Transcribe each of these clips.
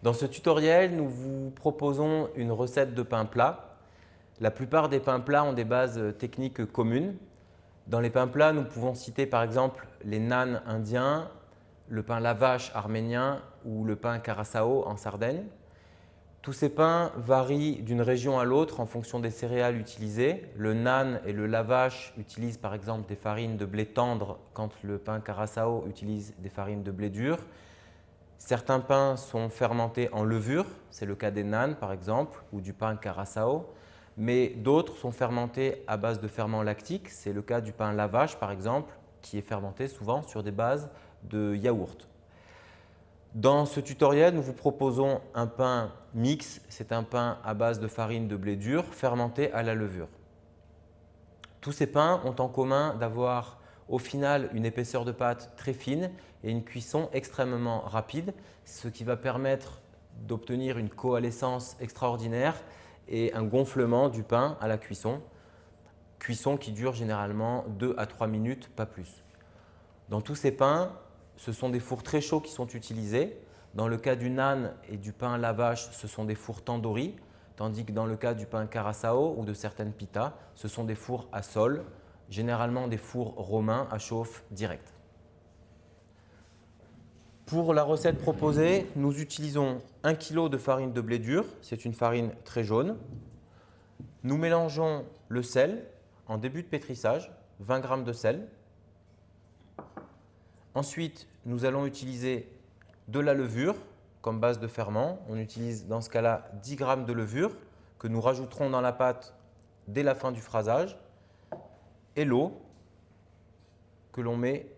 Dans ce tutoriel, nous vous proposons une recette de pain plat. La plupart des pains plats ont des bases techniques communes. Dans les pains plats, nous pouvons citer par exemple les naans indiens, le pain lavash arménien ou le pain curaçao en Sardaigne. Tous ces pains varient d'une région à l'autre en fonction des céréales utilisées. Le naan et le lavash utilisent par exemple des farines de blé tendre quand le pain curaçao utilise des farines de blé dur. Certains pains sont fermentés en levure, c'est le cas des naans par exemple ou du pain curaçao, mais d'autres sont fermentés à base de ferment lactique, c'est le cas du pain lavash par exemple, qui est fermenté souvent sur des bases de yaourt. Dans ce tutoriel, nous vous proposons un pain mix, c'est un pain à base de farine de blé dur fermenté à la levure. Tous ces pains ont en commun d'avoir au final une épaisseur de pâte très fine et une cuisson extrêmement rapide, ce qui va permettre d'obtenir une coalescence extraordinaire et un gonflement du pain à la cuisson. Cuisson qui dure généralement 2 à 3 minutes, pas plus. Dans tous ces pains, ce sont des fours très chauds qui sont utilisés. Dans le cas du naan et du pain lavash, ce sont des fours tandoori, tandis que dans le cas du pain curaçao ou de certaines pitas, ce sont des fours à sol, généralement des fours romains à chauffe directe. Pour la recette proposée, nous utilisons 1 kg de farine de blé dur, c'est une farine très jaune. Nous mélangeons le sel en début de pétrissage, 20 g de sel. Ensuite, nous allons utiliser de la levure comme base de ferment. On utilise dans ce cas-là 10 g de levure que nous rajouterons dans la pâte dès la fin du phrasage et l'eau que l'on met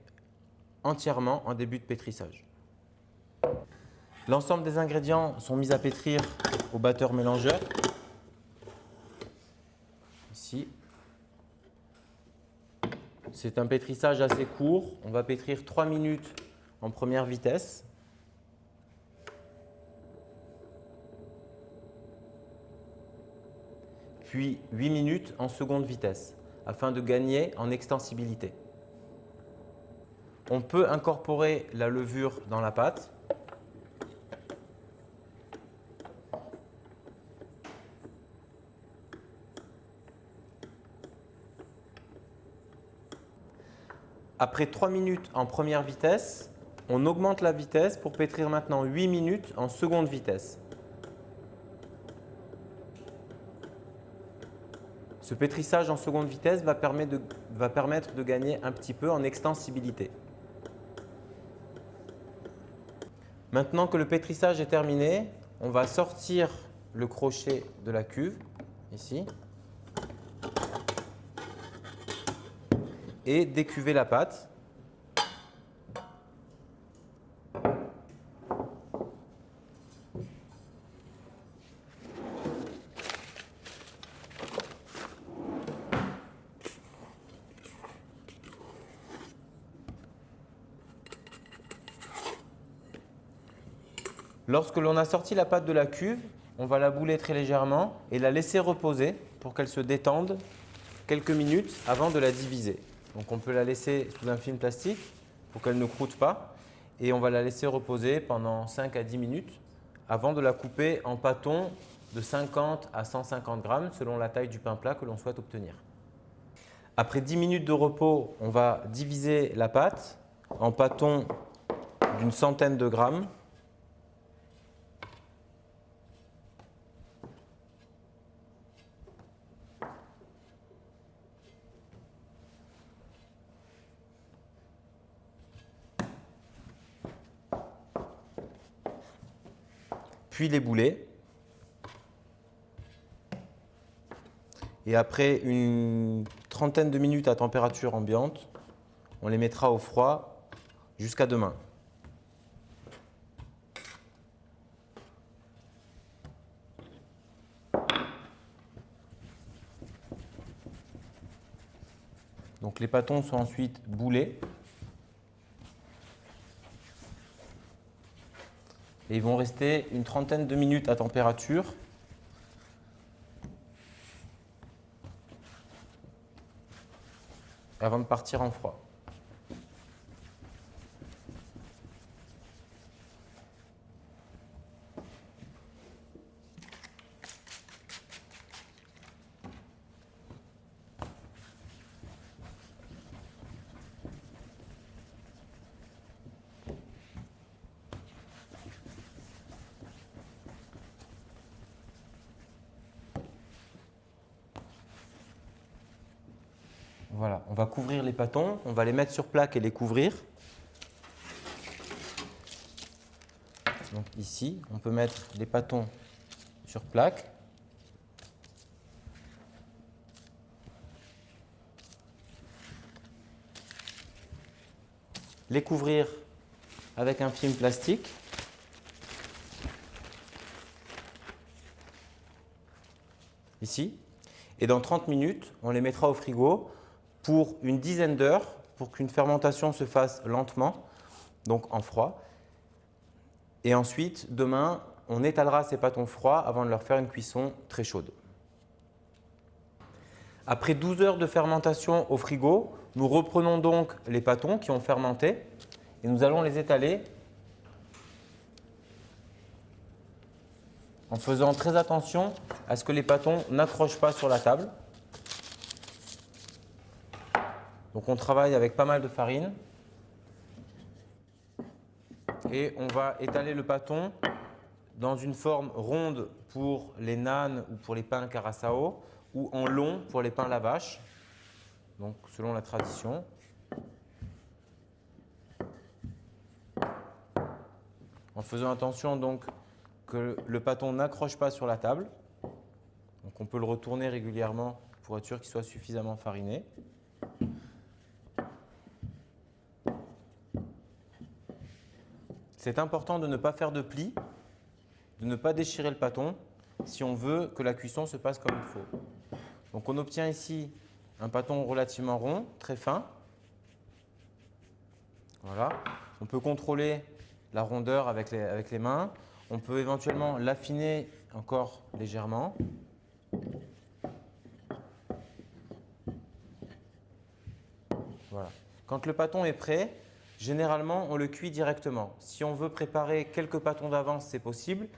entièrement en début de pétrissage. L'ensemble des ingrédients sont mis à pétrir au batteur mélangeur. Ici. C'est un pétrissage assez court. On va pétrir 3 minutes en première vitesse. Puis 8 minutes en seconde vitesse, afin de gagner en extensibilité. On peut incorporer la levure dans la pâte. Après 3 minutes en première vitesse, on augmente la vitesse pour pétrir maintenant 8 minutes en seconde vitesse. Ce pétrissage en seconde vitesse va permettre de gagner un petit peu en extensibilité. Maintenant que le pétrissage est terminé, on va sortir le crochet de la cuve, ici, et décuver la pâte. Lorsque l'on a sorti la pâte de la cuve, on va la bouler très légèrement et la laisser reposer pour qu'elle se détende quelques minutes avant de la diviser. Donc on peut la laisser sous un film plastique pour qu'elle ne croûte pas et on va la laisser reposer pendant 5 à 10 minutes avant de la couper en pâtons de 50 à 150 grammes selon la taille du pain plat que l'on souhaite obtenir. Après 10 minutes de repos, on va diviser la pâte en pâtons d'une centaine de grammes. Puis les bouler. Et après une trentaine de minutes à température ambiante, on les mettra au froid jusqu'à demain. Donc les pâtons sont ensuite boulés. Et ils vont rester une trentaine de minutes à température avant de partir en froid. Voilà, on va couvrir les pâtons, on va les mettre sur plaque et les couvrir. Donc ici, on peut mettre les pâtons sur plaque. Les couvrir avec un film plastique. Ici. Et dans 30 minutes, on les mettra au frigo pour une dizaine d'heures pour qu'une fermentation se fasse lentement, donc en froid. Et ensuite, demain, on étalera ces pâtons froids avant de leur faire une cuisson très chaude. Après 12 heures de fermentation au frigo, nous reprenons donc les pâtons qui ont fermenté et nous allons les étaler en faisant très attention à ce que les pâtons n'accrochent pas sur la table. Donc on travaille avec pas mal de farine et on va étaler le pâton dans une forme ronde pour les nanes ou pour les pains carasao ou en long pour les pains lavache, donc selon la tradition. En faisant attention donc que le pâton n'accroche pas sur la table. Donc on peut le retourner régulièrement pour être sûr qu'il soit suffisamment fariné. C'est important de ne pas faire de plis, de ne pas déchirer le pâton si on veut que la cuisson se passe comme il faut. Donc on obtient ici un pâton relativement rond, très fin. Voilà. On peut contrôler la rondeur avec les mains. On peut éventuellement l'affiner encore légèrement. Voilà. Quand le pâton est prêt, généralement, on le cuit directement. Si on veut préparer quelques pâtons d'avance, c'est possible.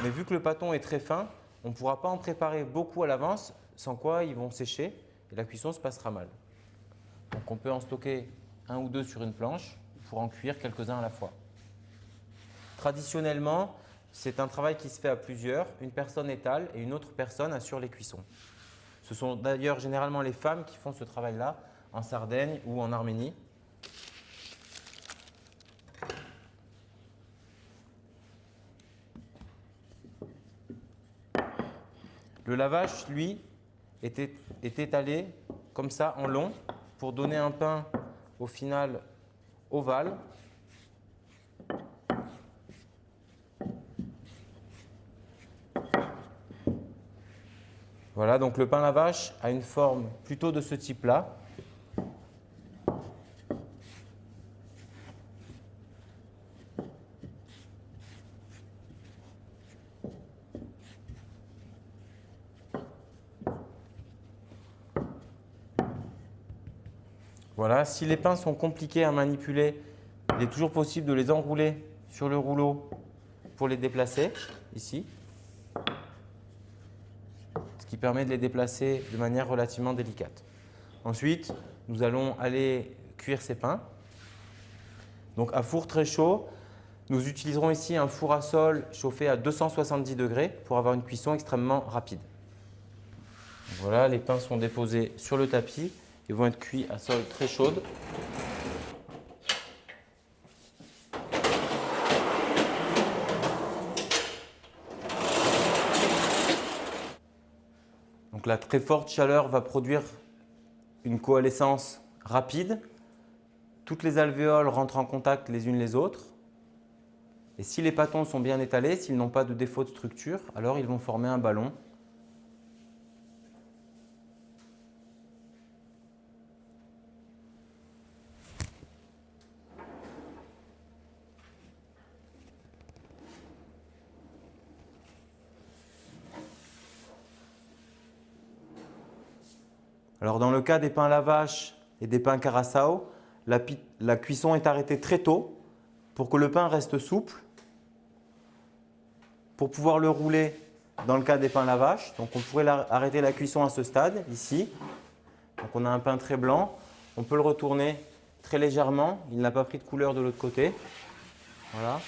Mais vu que le pâton est très fin, on ne pourra pas en préparer beaucoup à l'avance, sans quoi ils vont sécher et la cuisson se passera mal. Donc on peut en stocker un ou deux sur une planche pour en cuire quelques-uns à la fois. Traditionnellement, c'est un travail qui se fait à plusieurs. Une personne étale et une autre personne assure les cuissons. Ce sont d'ailleurs généralement les femmes qui font ce travail-là en Sardaigne ou en Arménie. Le lavache, lui, est étalé comme ça en long pour donner un pain au final ovale. Voilà, donc le pain lavache a une forme plutôt de ce type-là. Voilà, si les pains sont compliqués à manipuler, il est toujours possible de les enrouler sur le rouleau pour les déplacer, ici. Ce qui permet de les déplacer de manière relativement délicate. Ensuite, nous allons aller cuire ces pains. Donc à four très chaud, nous utiliserons ici un four à sol chauffé à 270 degrés pour avoir une cuisson extrêmement rapide. Donc voilà, les pains sont déposés sur le tapis et vont être cuits à sol très chaude. Donc la très forte chaleur va produire une coalescence rapide. Toutes les alvéoles rentrent en contact les unes les autres. Et si les pâtons sont bien étalés, s'ils n'ont pas de défaut de structure, alors ils vont former un ballon. Alors dans le cas des pains lavache et des pains carasao, la cuisson est arrêtée très tôt pour que le pain reste souple, pour pouvoir le rouler dans le cas des pains lavache. Donc on pourrait arrêter la cuisson à ce stade, ici. Donc on a un pain très blanc, on peut le retourner très légèrement, il n'a pas pris de couleur de l'autre côté. Voilà.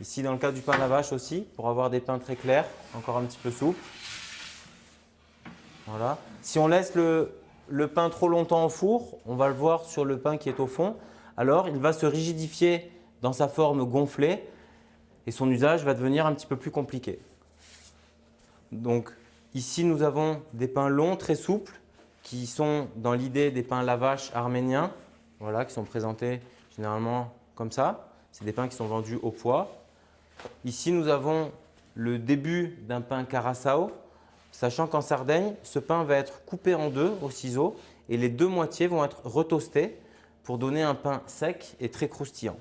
Ici dans le cas du pain lavache aussi, pour avoir des pains très clairs, encore un petit peu souples. Voilà. Si on laisse le pain trop longtemps au four, on va le voir sur le pain qui est au fond, alors il va se rigidifier dans sa forme gonflée et son usage va devenir un petit peu plus compliqué. Donc ici, nous avons des pains longs, très souples, qui sont dans l'idée des pains lavache arméniens, voilà, qui sont présentés généralement comme ça. C'est des pains qui sont vendus au poids. Ici, nous avons le début d'un pain curaçao, sachant qu'en Sardaigne, ce pain va être coupé en deux au ciseau et les deux moitiés vont être retoastées pour donner un pain sec et très croustillant.